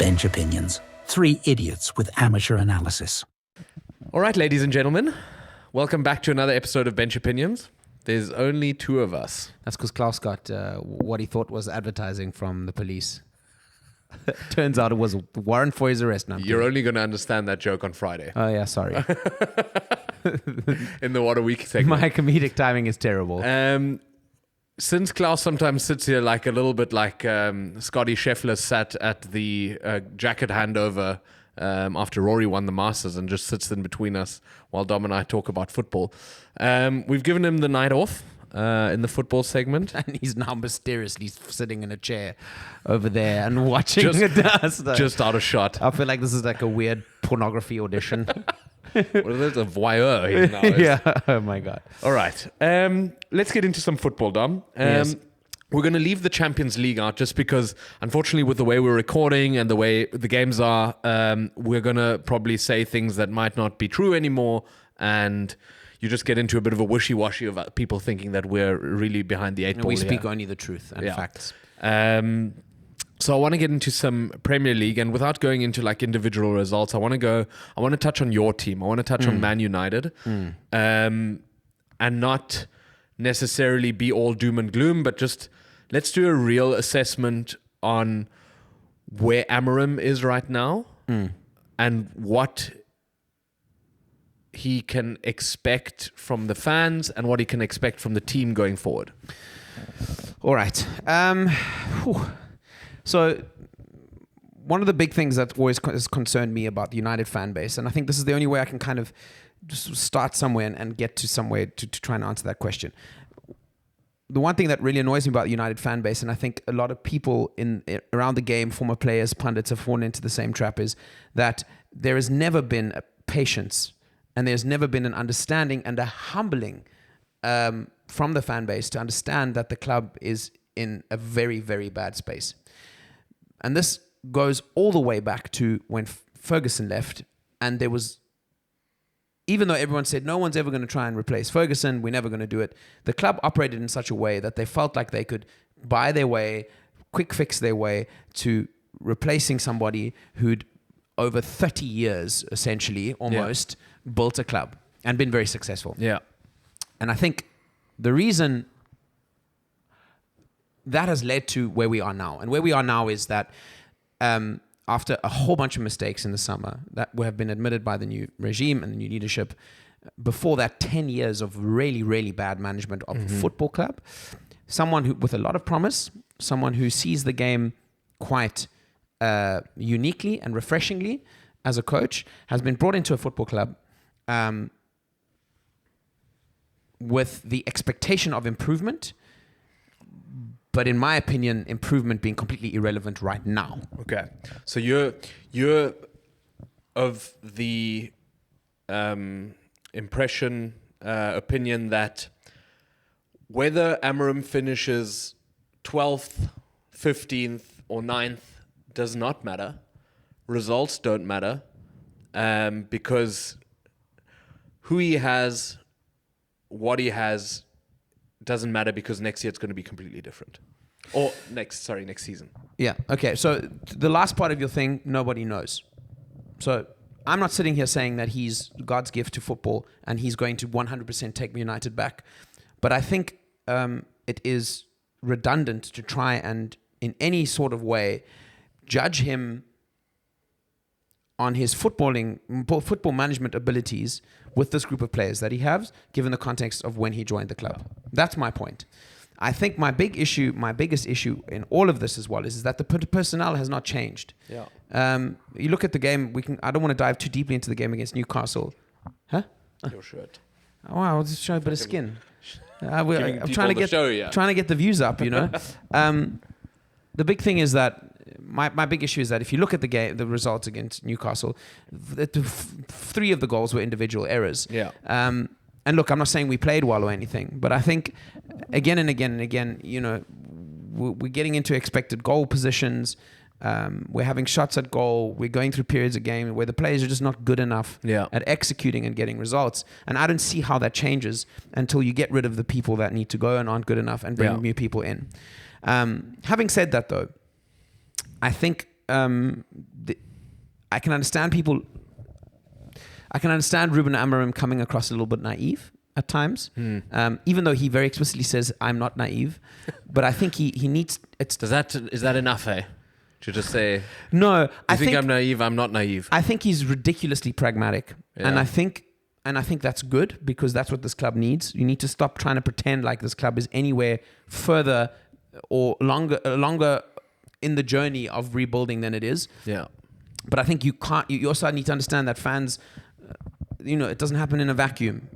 Bench Opinions. Three idiots with amateur analysis. All right, ladies and gentlemen, welcome back to another episode of Bench Opinions. There's only two of us. That's because Klaus got what he thought was advertising from the police. Turns out it was a warrant for his arrest. No, You're only going to understand that joke on Friday. Oh, yeah, sorry. In the What a Week segment. My comedic timing is terrible. Since Klaus sometimes sits here like a little bit like Scotty Scheffler sat at the jacket handover after Rory won the Masters and just sits in between us while Dom and I talk about football. We've given him the night off in the football segment. And he's now mysteriously sitting in a chair over there and watching it. Just out of shot. I feel like this is like a weird pornography audition. What is this? A voyeur he now is. Yeah. Oh, my God. All right. Let's get into some football, Dom. Yes. We're going to leave the Champions League out just because, unfortunately, with the way we're recording and the way the games are, we're going to probably say things that might not be true anymore. And you just get into a bit of a wishy-washy of people thinking that we're really behind the eight ball. We speak only the truth and facts. So I want to get into some Premier League, and without going into like individual results, I want to touch on your team. I want to touch on Man United, and not necessarily be all doom and gloom, but just let's do a real assessment on where Amorim is right now and what he can expect from the fans and what he can expect from the team going forward. All right. So one of the big things that always has concerned me about the United fan base, and I think this is the only way I can kind of just start somewhere and get to somewhere to try and answer that question. The one thing that really annoys me about the United fan base, and I think a lot of people around the game, former players, pundits, have fallen into the same trap, is that there has never been a patience and there's never been an understanding and a humbling from the fan base to understand that the club is in a very, very bad space. And this goes all the way back to when Ferguson left, and there was, even though everyone said no one's ever going to try and replace Ferguson, we're never going to do it, the club operated in such a way that they felt like they could buy their way, quick fix their way to replacing somebody who'd over 30 years, essentially, almost, built a club and been very successful. Yeah. And I think the reason that has led to where we are now. And where we are now is that after a whole bunch of mistakes in the summer that have been admitted by the new regime and the new leadership, before that 10 years of really, really bad management of a football club, someone who with a lot of promise, someone who sees the game quite uniquely and refreshingly as a coach, has been brought into a football club with the expectation of improvement, but in my opinion, improvement being completely irrelevant right now. Okay, so you're of the opinion that whether Amorim finishes 12th, 15th, or 9th does not matter. Results don't matter, because who he has, what he has, doesn't matter, because next year it's going to be completely different. Or next season. Yeah. Okay. So the last part of your thing, nobody knows. So I'm not sitting here saying that he's God's gift to football and he's going to 100% take United back. But I think it is redundant to try and in any sort of way judge him on his football management abilities with this group of players that he has, given the context of when he joined the club. That's my point. I think my biggest issue in all of this as well is that the personnel has not changed. Yeah. You look at the game. I don't want to dive too deeply into the game against Newcastle. Huh? Your shirt. Oh, wow, I'll just show a bit of skin. I'm trying to get the views up. You know. The big thing is that my big issue is that if you look at the results against Newcastle, three of the goals were individual errors. Yeah. And look, I'm not saying we played well or anything, but I think again and again and again, you know, we're getting into expected goal positions. We're having shots at goal. We're going through periods of game where the players are just not good enough at executing and getting results. And I don't see how that changes until you get rid of the people that need to go and aren't good enough and bring new people in. Having said that, though, I think I can understand people. I can understand Ruben Amorim coming across a little bit naive at times, even though he very explicitly says, "I'm not naive." But I think he needs. Is that enough, eh? To just say, no, I think I'm naive. I'm not naive. I think he's ridiculously pragmatic, Yeah. and I think that's good because that's what this club needs. You need to stop trying to pretend like this club is anywhere further or longer in the journey of rebuilding than it is. Yeah. But I think you can't. You also need to understand that fans, it doesn't happen in a vacuum.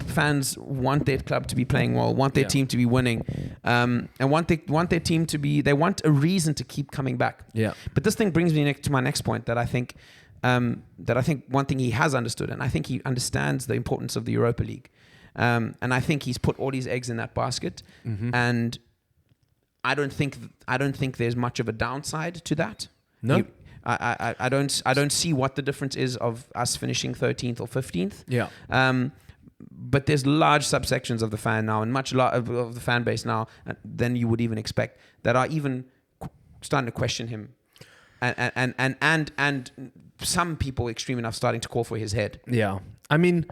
Fans want their club to be playing well, want their team to be winning, and want their team to be. They want a reason to keep coming back. Yeah. But this thing brings me to my next point that I think one thing he has understood, and I think he understands the importance of the Europa League, and I think he's put all his eggs in that basket, and I don't think there's much of a downside to that. No. I don't see what the difference is of us finishing 13th or 15th. Yeah. But there's large subsections of the fan now, and much of the fan base now than you would even expect, that are even starting to question him, and some people extreme enough starting to call for his head. Yeah. I mean,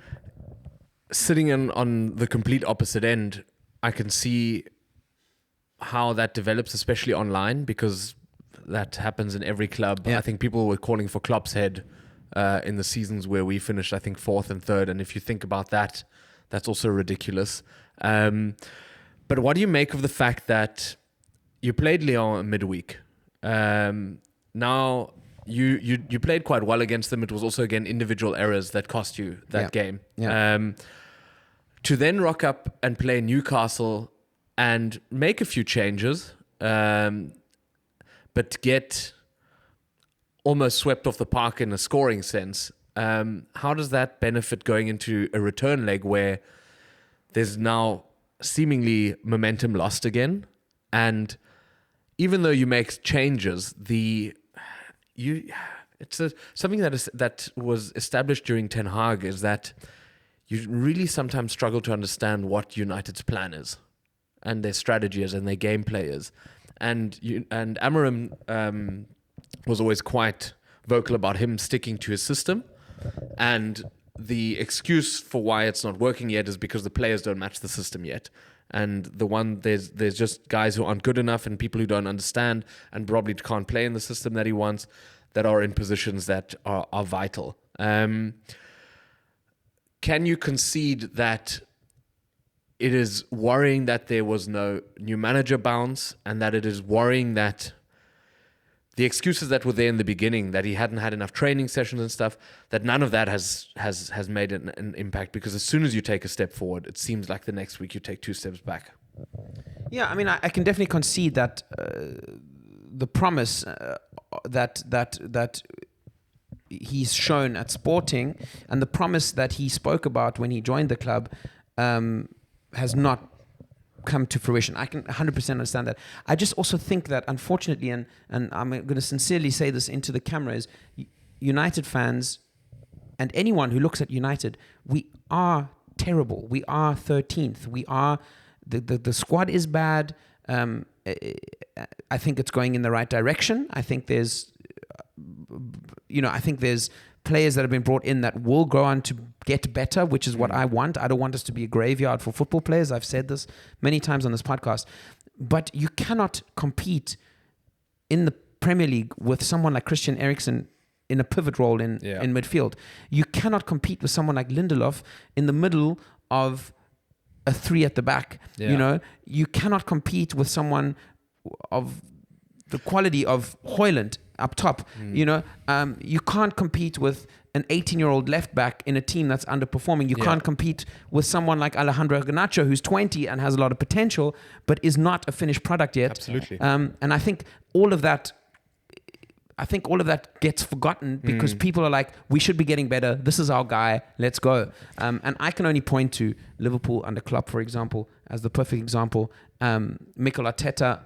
sitting on the complete opposite end, I can see how that develops, especially online, because that happens in every club. Yeah. I think people were calling for Klopp's head in the seasons where we finished, I think, 4th and 3rd. And if you think about that, that's also ridiculous. But what do you make of the fact that you played Lyon midweek? Now, you played quite well against them. It was also, again, individual errors that cost you that game. Yeah. To then rock up and play Newcastle and make a few changes, but get almost swept off the park in a scoring sense. How does that benefit going into a return leg where there's now seemingly momentum lost again? And even though you make changes, something that was established during Ten Hag is that you really sometimes struggle to understand what United's plan is and their strategy is and their gameplay is. And Amorim was always quite vocal about him sticking to his system, and the excuse for why it's not working yet is because the players don't match the system yet. And there's just guys who aren't good enough and people who don't understand and probably can't play in the system that he wants that are in positions that are vital. Can you concede that it is worrying that there was no new manager bounce, and that it is worrying that the excuses that were there in the beginning, that he hadn't had enough training sessions and stuff, that none of that has made an impact? Because as soon as you take a step forward, it seems like the next week you take 2 steps back. Yeah, I mean, I can definitely concede that the promise that he's shown at Sporting, and the promise that he spoke about when he joined the club, has not come to fruition. I can 100% understand that. I just also think that, unfortunately, and I'm going to sincerely say this into the camera, is United fans and anyone who looks at United, we are terrible. We are 13th. We are the squad is bad. I think it's going in the right direction. I think there's players that have been brought in that will go on to get better, which is what I want. I don't want us to be a graveyard for football players. I've said this many times on this podcast. But you cannot compete in the Premier League with someone like Christian Eriksen in a pivot role in midfield. You cannot compete with someone like Lindelof in the middle of a 3 at the back. Yeah. You cannot compete with someone of the quality of Højlund up top. You can't compete with an 18-year-old left back in a team that's underperforming. You can't compete with someone like Alejandro Garnacho, who's 20 and has a lot of potential, but is not a finished product yet. Absolutely. And I think all of that gets forgotten because people are like, we should be getting better. This is our guy. Let's go. And I can only point to Liverpool under Klopp, for example, as the perfect example. Mikel Arteta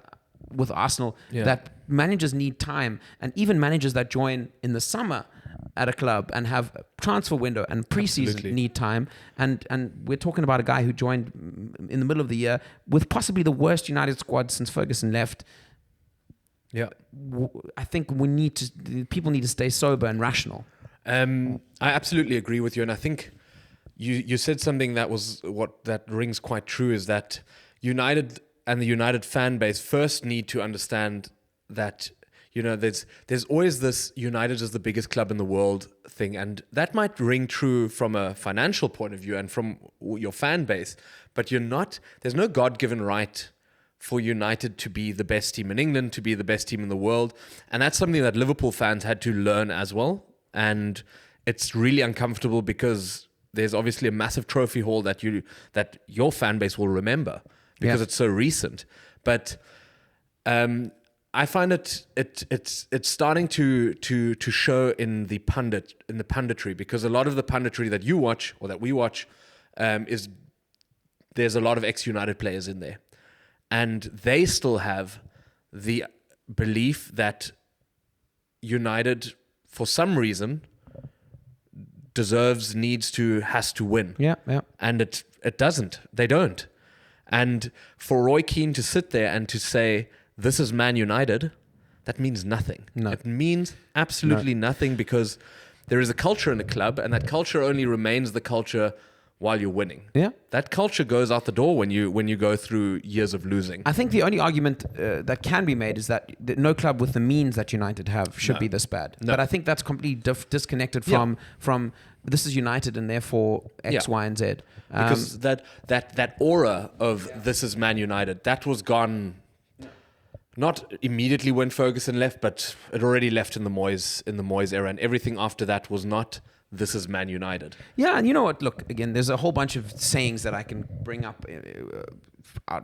with Arsenal, that managers need time, and even managers that join in the summer at a club and have a transfer window and preseason need time. And we're talking about a guy who joined in the middle of the year with possibly the worst United squad since Ferguson left. Yeah. I think people need to stay sober and rational. I absolutely agree with you, and I think you said something that rings quite true, is that United and the United fan base first need to understand that there's always this United is the biggest club in the world thing, and that might ring true from a financial point of view and from your fan base, but there's no God-given right for United to be the best team in England, to be the best team in the world, and that's something that Liverpool fans had to learn as well. And it's really uncomfortable because there's obviously a massive trophy haul that your fan base will remember because it's so recent. But I find it's starting to show in the punditry, because a lot of the punditry that you watch or that we watch is there's a lot of ex-United players in there, and they still have the belief that United, for some reason, has to win. Yeah. And it doesn't. They don't. And for Roy Keane to sit there and to say, this is Man United, that means nothing. No. It means absolutely nothing, because there is a culture in the club, and that culture only remains the culture while you're winning. Yeah. That culture goes out the door when you go through years of losing. I think the only argument that can be made is that no club with the means that United have should be this bad. No. But I think that's completely disconnected from this is United and therefore X, Y, and Z. Because that aura of this is Man United, that was gone. Not immediately when Ferguson left, but it already left in the Moyes era, and everything after that was not this is Man United. Yeah, and you know what? Look, again, there's a whole bunch of sayings that I can bring up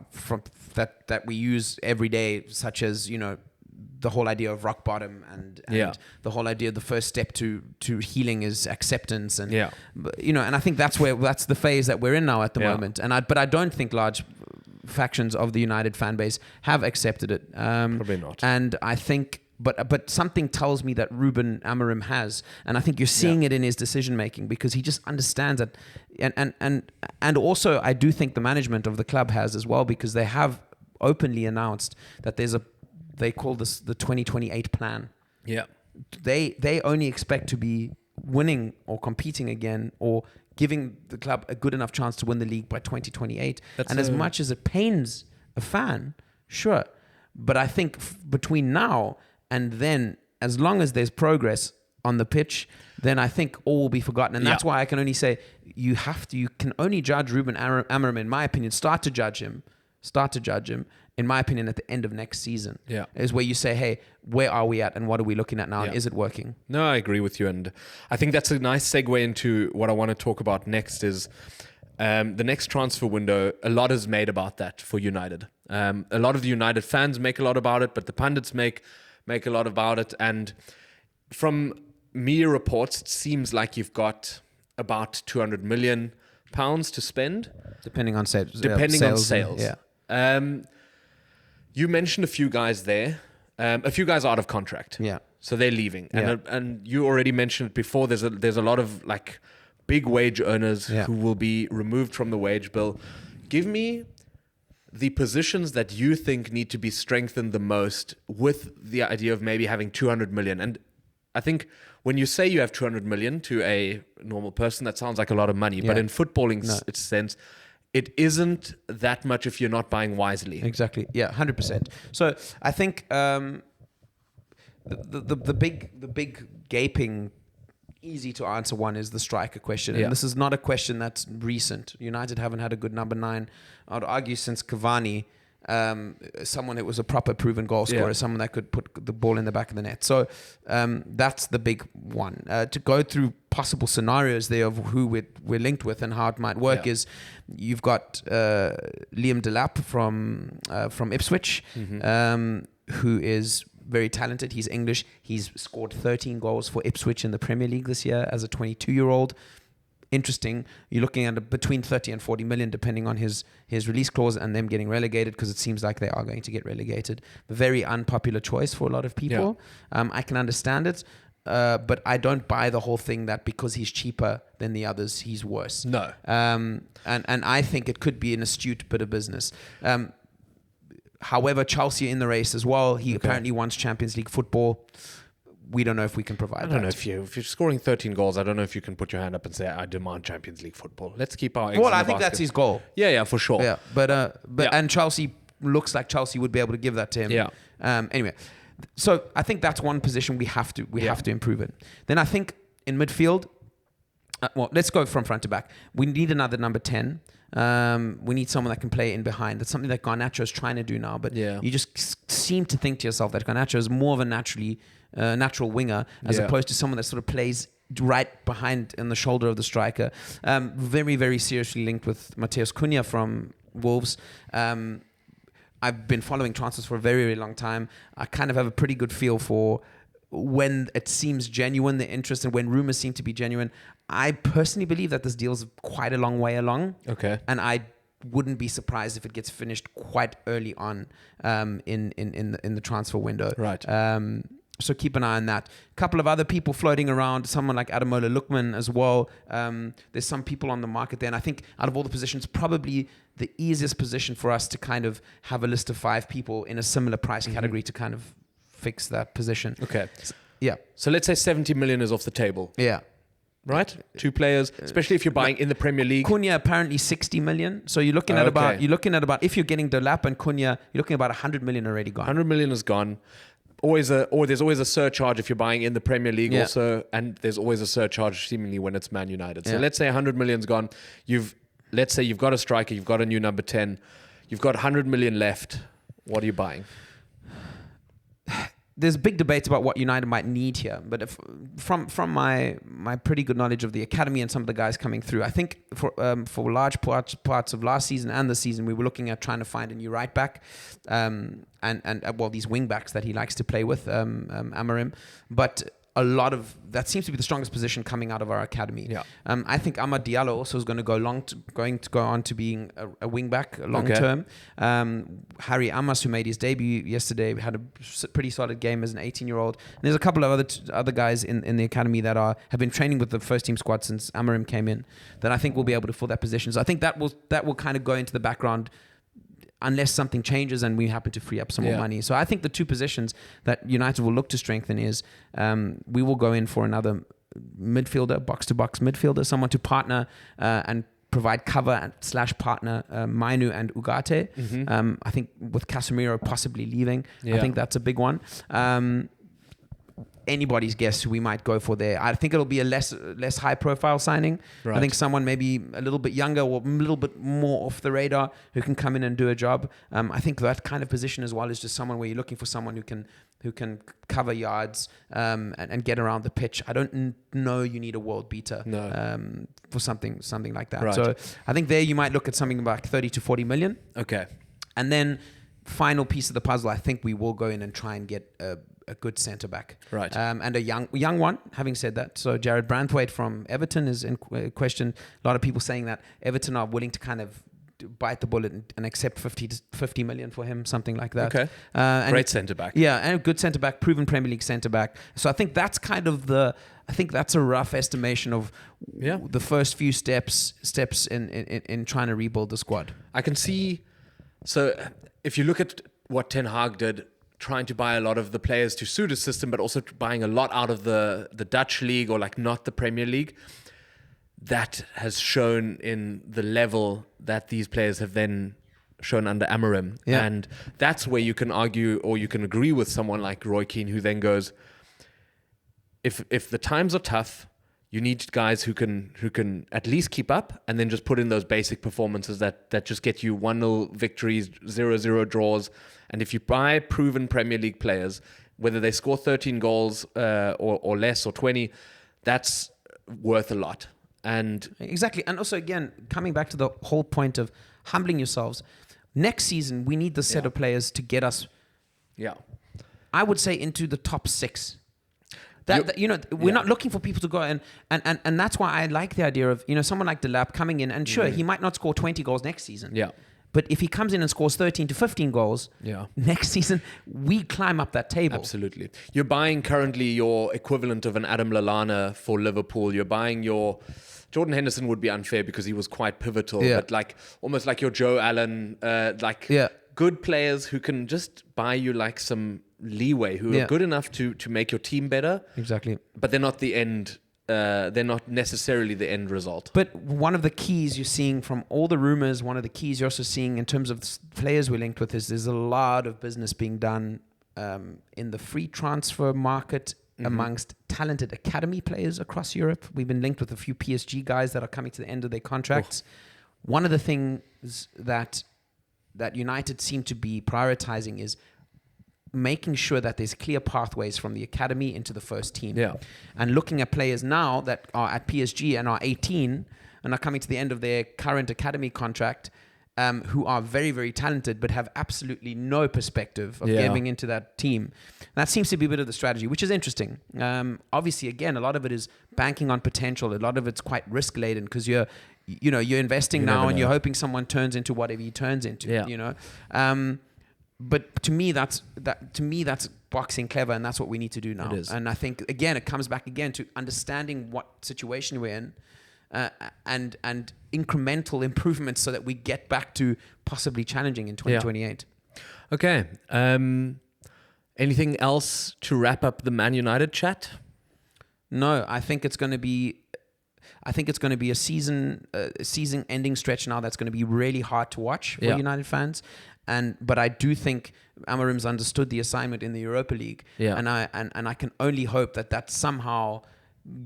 from that we use every day, such as the whole idea of rock bottom and the whole idea of the first step to healing is acceptance, and and I think that's the phase that we're in now at the moment. But I don't think large factions of the United fan base have accepted it. Probably not. And I think, but something tells me that Ruben Amorim has, and I think you're seeing it in his decision making, because he just understands it, and also I do think the management of the club has as well, because they have openly announced that they call this the 2028 plan. Yeah, they only expect to be winning or competing again or giving the club a good enough chance to win the league by 2028. And as much as it pains a fan, sure. But I think between now and then, as long as there's progress on the pitch, then I think all will be forgotten. And that's why I can only say you can only judge Ruben Amorim, in my opinion, start to judge him, in my opinion, at the end of next season. Yeah. Is where you say, hey, where are we at and what are we looking at now? And is it working? No, I agree with you. And I think that's a nice segue into what I want to talk about next is the next transfer window. A lot is made about that for United. A lot of the United fans make a lot about it, but the pundits make a lot about it. And from media reports, it seems like you've got about £200 million to spend. Depending on sales. Yeah. You mentioned a few guys there. A few guys are out of contract. Yeah. So they're leaving. And you already mentioned it before, there's a lot of like big wage earners who will be removed from the wage bill. Give me the positions that you think need to be strengthened the most with the idea of maybe having 200 million. And I think when you say you have 200 million to a normal person, that sounds like a lot of money. But in footballing sense, it isn't that much if you're not buying wisely. Exactly. Yeah, 100%. So I think the big gaping, easy to answer one is the striker question. And this is not a question that's recent. United haven't had a good number 9, I'd argue, since Cavani. Someone that was a proper proven goal scorer, someone that could put the ball in the back of the net. So that's the big one. To go through possible scenarios there of who we're linked with and how it might work is you've got Liam Delap from Ipswich, who is very talented. He's English. He's scored 13 goals for Ipswich in the Premier League this year as a 22-year-old. Interesting. You're looking at between 30 and 40 million, depending on his release clause and them getting relegated, because it seems like they are going to get relegated. A very unpopular choice for a lot of people. I can understand it, but I don't buy the whole thing that because he's cheaper than the others, he's worse. No. And I think it could be an astute bit of business. However, Chelsea are in the race as well. He apparently wants Champions League football. We don't know if we can provide that. I don't know if you're scoring 13 goals. I don't know if you can put your hand up and say, I demand Champions League football. Let's keep our eggs Well, in the I think basket. that's his goal. Yeah, for sure. Yeah, but Yeah. and Chelsea looks like Chelsea would be able to give that to him. Yeah. Anyway, so I think that's one position we have to improve in. Then I think in midfield, well, let's go from front to back. We need another number 10. We need someone that can play in behind. That's something that Garnacho is trying to do now, but you just seem to think to yourself that Garnacho is more of a natural winger as opposed to someone that sort of plays right behind in the shoulder of the striker. Very, very seriously linked with Mateus Cunha from Wolves. I've been following transfers for a very, very long time. I kind of have a pretty good feel for when it seems genuine, the interest, and when rumors seem to be genuine. I personally believe that this deal's quite a long way along. Okay. And I wouldn't be surprised if it gets finished quite early on in the transfer window. Right. So keep an eye on that. A couple of other people floating around, someone like Ademola Lookman as well. There's some people on the market there. And I think out of all the positions, probably the easiest position for us to kind of have a list of 5 people in a similar price category to kind of fix that position. Okay. Yeah. So let's say 70 million is off the table. Yeah. Right? 2 players, especially if you're buying in the Premier League. Cunha apparently 60 million. So you're looking at about if you're getting Delap and Cunha, you're looking at about 100 million already gone. 100 million is gone. There's always a surcharge if you're buying in the Premier League also, and there's always a surcharge seemingly when it's Man United. So let's say 100 million's gone. Let's say you've got a striker, you've got a new number 10, you've got 100 million left. What are you buying? There's big debates about what United might need here, but if, from my pretty good knowledge of the academy and some of the guys coming through, I think for large parts of last season and this season, we were looking at trying to find a new right back, and these wing backs that he likes to play with, Amorim, but a lot of that seems to be the strongest position coming out of our academy. Yeah. I think Amad Diallo also is going to go on to being a wing back long term. Harry Amas, who made his debut yesterday, had a pretty solid game as an 18-year-old. And there's a couple of other guys in the academy that have been training with the first team squad since Amorim came in, that I think will be able to fill that position. So I think that will kind of go into the background unless something changes and we happen to free up some more money. So I think the 2 positions that United will look to strengthen is we will go in for another midfielder, box-to-box midfielder, someone to partner and provide cover / partner Mainu and Ugarte. Mm-hmm. I think with Casemiro possibly leaving, I think that's a big one. Anybody's guess who we might go for there. I think it'll be a less high profile signing. Right. I think someone maybe a little bit younger or a little bit more off the radar who can come in and do a job. I think that kind of position as well is just someone where you're looking for someone who can cover yards and get around the pitch. I don't know you need a world beater for something like that. Right. So I think there you might look at something like 30 to 40 million. Okay. And then final piece of the puzzle, I think we will go in and try and get a good centre back, right? And a young one. Having said that, so Jared Branthwaite from Everton is in question. A lot of people saying that Everton are willing to kind of bite the bullet and accept 50 million for him, something like that. Okay, great centre back. Yeah, and a good centre back, proven Premier League centre back. So I think that's kind of I think that's a rough estimation of the first few steps in trying to rebuild the squad. I can see. So if you look at what Ten Hag did, trying to buy a lot of the players to suit his system, but also buying a lot out of the Dutch league or like not the Premier League, that has shown in the level that these players have then shown under Amorim. Yeah. And that's where you can argue or you can agree with someone like Roy Keane, who then goes, if the times are tough, you need guys who can at least keep up and then just put in those basic performances that just get you 1-0 victories, 0-0 draws. And if you buy proven Premier League players, whether they score 13 goals or less or 20, that's worth a lot. And exactly. And also, again, coming back to the whole point of humbling yourselves, next season, we need the set of players to get us, I would say, into the top 6. We're not looking for people to go and that's why I like the idea of, someone like Delap coming in, and sure, he might not score 20 goals next season. Yeah. But if he comes in and scores 13 to 15 goals next season, we climb up that table. Absolutely. You're buying currently your equivalent of an Adam Lallana for Liverpool. You're buying your... Jordan Henderson would be unfair because he was quite pivotal, but almost like your Joe Allen, good players who can just buy you like some leeway, who are good enough to make your team better. Exactly. But they're not the end. They're not necessarily the end result. But one of the keys you're seeing from all the rumors, one of the keys you're also seeing in terms of players we're linked with is there's a lot of business being done in the free transfer market amongst talented academy players across Europe. We've been linked with a few PSG guys that are coming to the end of their contracts. One of the things that United seem to be prioritizing is making sure that there's clear pathways from the academy into the first team. Yeah. And looking at players now that are at PSG and are 18 and are coming to the end of their current academy contract, who are very, very talented but have absolutely no perspective of getting into that team. And that seems to be a bit of the strategy, which is interesting. Obviously, again, a lot of it is banking on potential. A lot of it's quite risk-laden because you're investing now and you're hoping someone turns into whatever he turns into. Yeah. But to me, that's boxing clever, and that's what we need to do now. It is. And I think, again, it comes back again to understanding what situation we're in, and incremental improvements so that we get back to possibly challenging in 2028. Okay. Anything else to wrap up the Man United chat? No, I think it's going to be a season-ending stretch now that's going to be really hard to watch for United fans. But I do think Amorim's understood the assignment in the Europa League, and I can only hope that somehow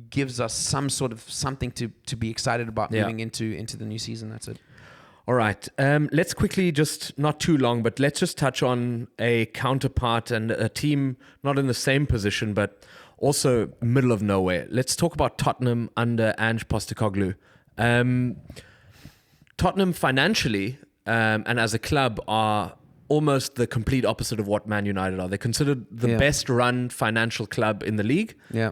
gives us some sort of something to be excited about moving into the new season. That's it. All right. Let's quickly, just not too long, but let's just touch on a counterpart and a team not in the same position, but also middle of nowhere. Let's talk about Tottenham under Ange Postecoglou. Tottenham financially and as a club are almost the complete opposite of what Man United are. They're considered the best run financial club in the league. Yeah.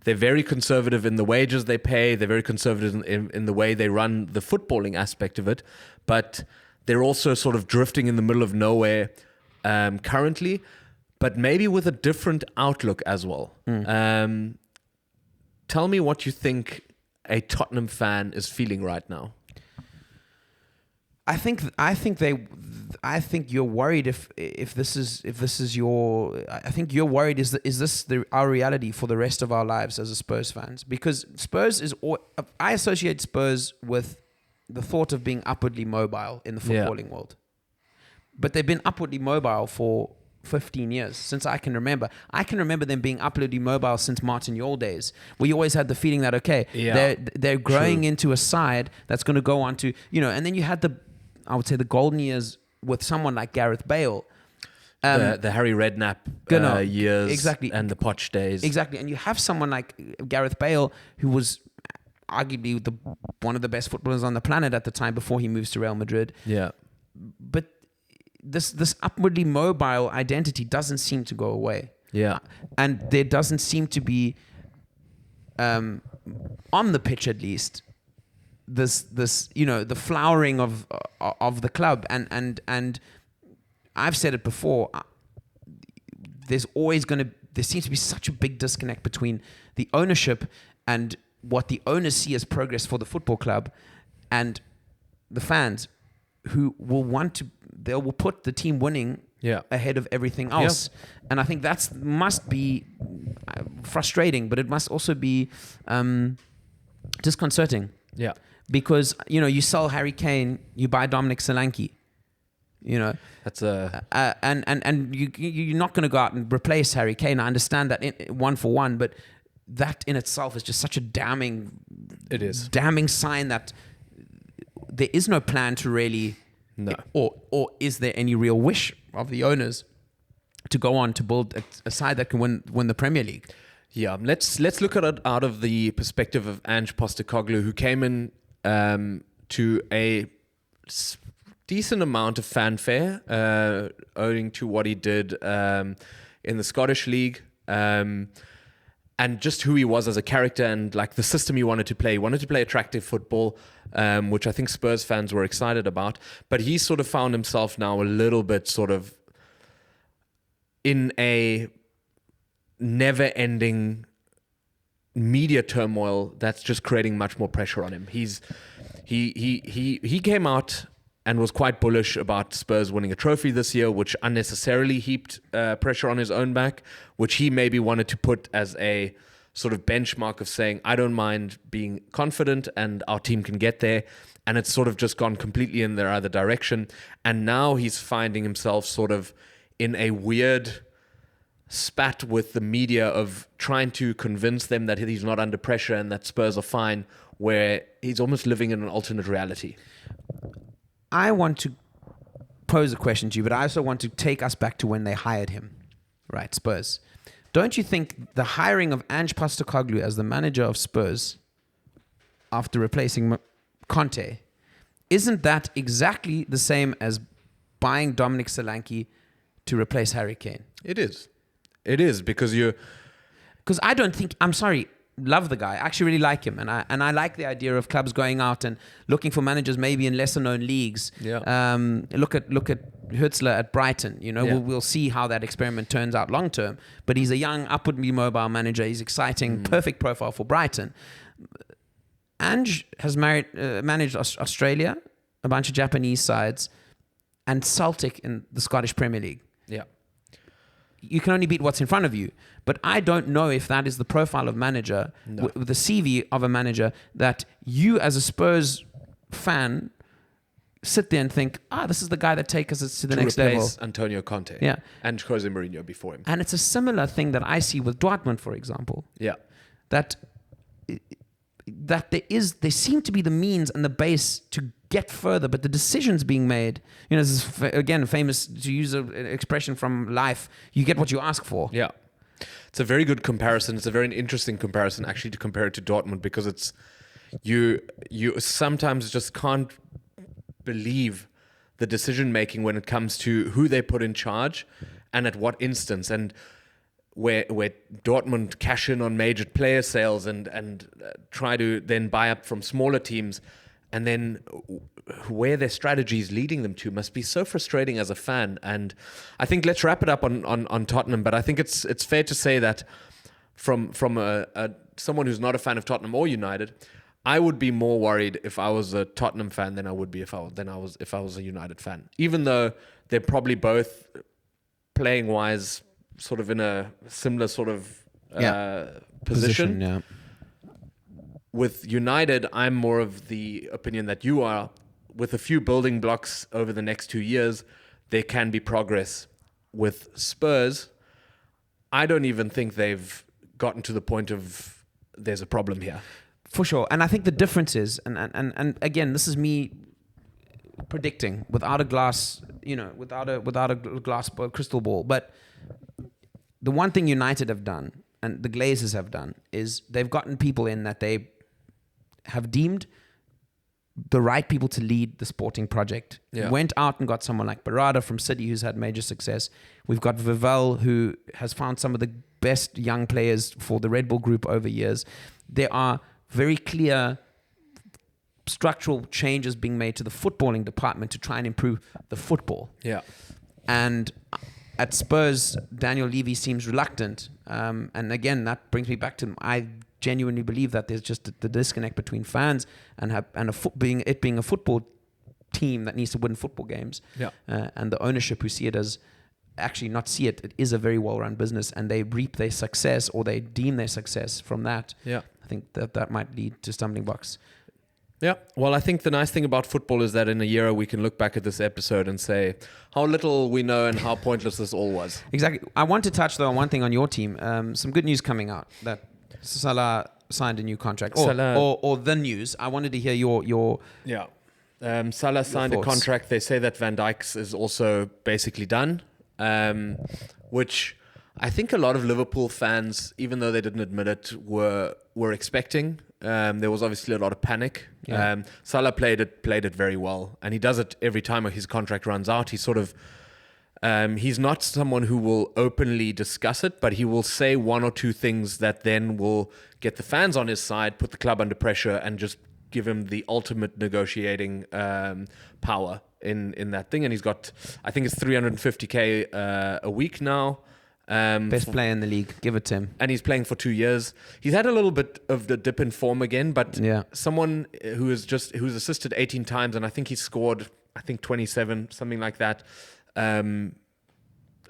They're very conservative in the wages they pay. They're very conservative in the way they run the footballing aspect of it. But they're also sort of drifting in the middle of nowhere currently, but maybe with a different outlook as well. Tell me what you think a Tottenham fan is feeling right now. I think you're worried if this is your. I think you're worried is this our reality for the rest of our lives as a Spurs fans? Because Spurs I associate Spurs with the thought of being upwardly mobile in the footballing world, but they've been upwardly mobile for 15 years since I can remember. I can remember them being upwardly mobile since Martin Jol days, where you always had the feeling that they're growing into a side that's going to go on to and then you had I would say the golden years with someone like Gareth Bale. The Harry Redknapp years, exactly, and the Poch days. Exactly. And you have someone like Gareth Bale, who was arguably one of the best footballers on the planet at the time before he moves to Real Madrid. Yeah. But this upwardly mobile identity doesn't seem to go away. Yeah. And there doesn't seem to be, on the pitch at least, this the flowering of the club, and I've said it before. There seems to be such a big disconnect between the ownership and what the owners see as progress for the football club, and the fans who will will put the team winning ahead of everything else. And I think that must be frustrating, but it must also be disconcerting. Yeah. Because, you sell Harry Kane, you buy Dominic Solanke, That's a... and you're not going to go out and replace Harry Kane. I understand that one for one, but that in itself is just such a damning sign that there is no plan to really... No. Or is there any real wish of the owners to go on to build a side that can win the Premier League? Yeah, let's look at it out of the perspective of Ange Postecoglou, who came in to a decent amount of fanfare owing to what he did in the Scottish League, and just who he was as a character and like the system he wanted to play. He wanted to play attractive football, which I think Spurs fans were excited about. But he sort of found himself now a little bit sort of in a never-ending media turmoil that's just creating much more pressure on him. He came out and was quite bullish about Spurs winning a trophy this year, which unnecessarily heaped pressure on his own back, which he maybe wanted to put as a sort of benchmark of saying, I don't mind being confident and our team can get there. And it's sort of just gone completely in their other direction. And now he's finding himself sort of in a weird spat with the media of trying to convince them that he's not under pressure and that Spurs are fine, where he's almost living in an alternate reality. I want to pose a question to you, but I also want to take us back to when they hired him, right? Spurs. Don't you think the hiring of Ange Postecoglou as the manager of Spurs after replacing Conte, isn't that exactly the same as buying Dominic Solanke to replace Harry Kane? It is. It is, because I don't think, I'm sorry, love the guy. I actually really like him. And I like the idea of clubs going out and looking for managers maybe in lesser known leagues. Yeah. Look at Hutzler at Brighton. You know, we'll see how that experiment turns out long term. But he's a young, upwardly mobile manager. He's exciting, perfect profile for Brighton. Ange has managed Australia, a bunch of Japanese sides, and Celtic in the Scottish Premier League. Yeah. You can only beat what's in front of you. But I don't know if that is the profile of manager, with the CV of a manager, that you as a Spurs fan sit there and think, this is the guy that takes us to the next level. Antonio Conte. Yeah. And Jose Mourinho before him. And it's a similar thing that I see with Dortmund, for example. Yeah. That there seem to be the means and the base to get further, but the decisions being made, you know, this is again famous, to use an expression from life, you get what you ask for. Yeah. It's a very good comparison. It's a very interesting comparison, actually, to compare it to Dortmund, because it's you sometimes just can't believe the decision making when it comes to who they put in charge and at what instance, and where Dortmund cash in on major player sales and try to then buy up from smaller teams, and then where their strategy is leading them to must be so frustrating as a fan. And I think let's wrap it up on Tottenham. But I think it's fair to say that from someone who's not a fan of Tottenham or United, I would be more worried if I was a Tottenham fan than I would be if I was a United fan. Even though they're probably both playing wise sort of in a similar sort of position. Yeah. With United, I'm more of the opinion that you are. With a few building blocks over the next 2 years, there can be progress. With Spurs, I don't even think they've gotten to the point of there's a problem here. For sure. And I think the difference is, and again, this is me predicting without a glass, without a glass crystal ball. But the one thing United have done and the Glazers have done is they've gotten people in that they have deemed the right people to lead the sporting project. Yeah. Went out and got someone like Barada from City, who's had major success. We've got Vivel, who has found some of the best young players for the Red Bull group over years. There are very clear structural changes being made to the footballing department to try and improve the football. Yeah. And at Spurs, Daniel Levy seems reluctant. And again, that brings me back to I genuinely believe that there's just the disconnect between fans and being a football team that needs to win football games. Yeah. And the ownership who see it as actually not see it. It is a very well-run business, and they reap their success or they deem their success from that. Yeah. I think that might lead to stumbling blocks. Yeah, well, I think the nice thing about football is that in a year we can look back at this episode and say how little we know and how pointless this all was. Exactly. I want to touch, though, on one thing on your team. Some good news coming out that Salah signed a new contract. Or the news. I wanted to hear your Yeah. Salah signed a contract. They say that Van Dijk's is also basically done, which I think a lot of Liverpool fans, even though they didn't admit it, were expecting. There was obviously a lot of panic. Yeah. Salah played it very well, and he does it every time his contract runs out. He's sort of he's not someone who will openly discuss it, but he will say one or two things that then will get the fans on his side, put the club under pressure, and just give him the ultimate negotiating power in that thing. And he's got, I think it's 350k a week now. best player in the league. Give it to him. And he's playing for 2 years. He's had a little bit of the dip in form again, but someone who's assisted 18 times, and I think he's scored I think 27, something like that. I'm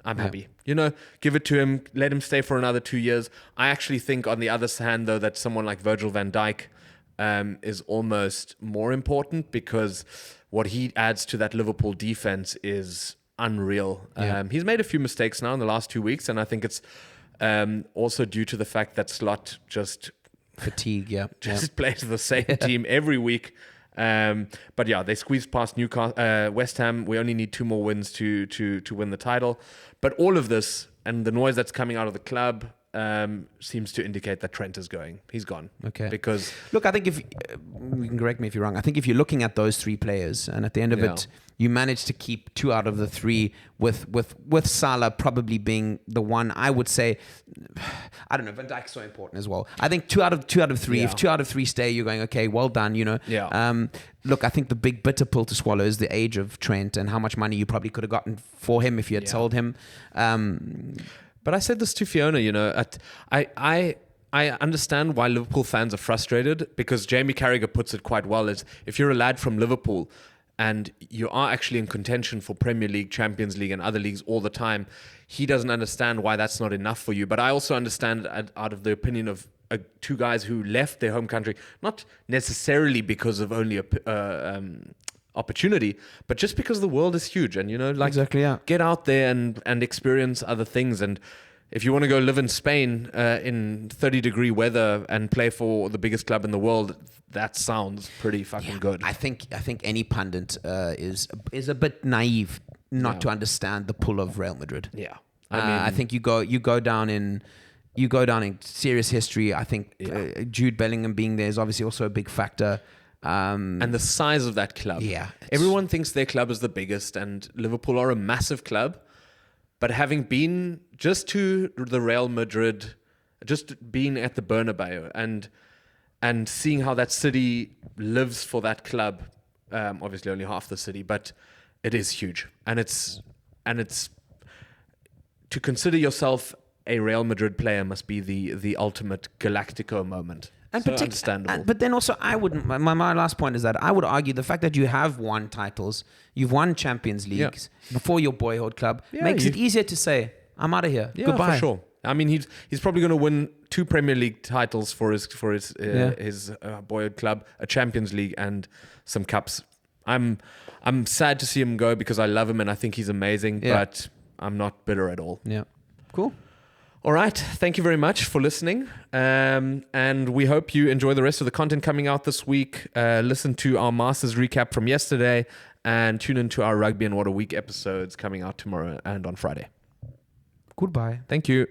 happy. Give it to him, let him stay for another 2 years. I actually think, on the other hand, though, that someone like Virgil van Dijk is almost more important, because what he adds to that Liverpool defense is unreal. Yeah. He's made a few mistakes now in the last 2 weeks, and I think it's also due to the fact that Slot just Fatigue, plays the same team every week. But yeah, they squeezed past West Ham. We only need 2 more wins to win the title. But all of this and the noise that's coming out of the club seems to indicate that Trent is going. He's gone. Okay. Because look, I think if you can correct me if you're wrong, I think if you're looking at those 3 players, and at the end of it, you manage to keep 2 out of the 3, with Salah probably being the one, I would say. I don't know. Van Dijk's so important as well. I think 2 out of 3. Yeah. If 2 out of 3 stay, you're going, okay, well done. Yeah. Look, I think the big bitter pill to swallow is the age of Trent and how much money you probably could have gotten for him if you had sold him. But I said this to Fiona, I understand why Liverpool fans are frustrated, because Jamie Carragher puts it quite well. Is if you're a lad from Liverpool and you are actually in contention for Premier League, Champions League and other leagues all the time, he doesn't understand why that's not enough for you. But I also understand out of the opinion of 2 guys who left their home country, not necessarily because of only opportunity, but just because the world is huge, and Exactly, yeah. get out there and experience other things. And if you want to go live in Spain in 30-degree weather and play for the biggest club in the world, that sounds pretty fucking good. I think any pundit is a bit naive not to understand the pull of Real Madrid. Yeah, I think you go down in serious history. I think Jude Bellingham being there is obviously also a big factor. And the size of that club. Yeah. Everyone thinks their club is the biggest, and Liverpool are a massive club. But having been just to the Real Madrid, just being at the Bernabeu and seeing how that city lives for that club, obviously only half the city, but it is huge. And it's to consider yourself a Real Madrid player must be the ultimate Galactico moment. And so understandable. But then also, I would my last point is that I would argue the fact that you have won titles, you've won Champions Leagues before your boyhood club, makes it easier to say, I'm out of here. Yeah, Goodbye. for sure. I mean, he's probably going to win 2 Premier League titles for his boyhood club, a Champions League, and some cups. I'm sad to see him go because I love him and I think he's amazing, but I'm not bitter at all. Yeah, cool. All right. Thank you very much for listening. And we hope you enjoy the rest of the content coming out this week. Listen to our Masters recap from yesterday and tune into our Rugby and What a Week episodes coming out tomorrow and on Friday. Goodbye. Thank you.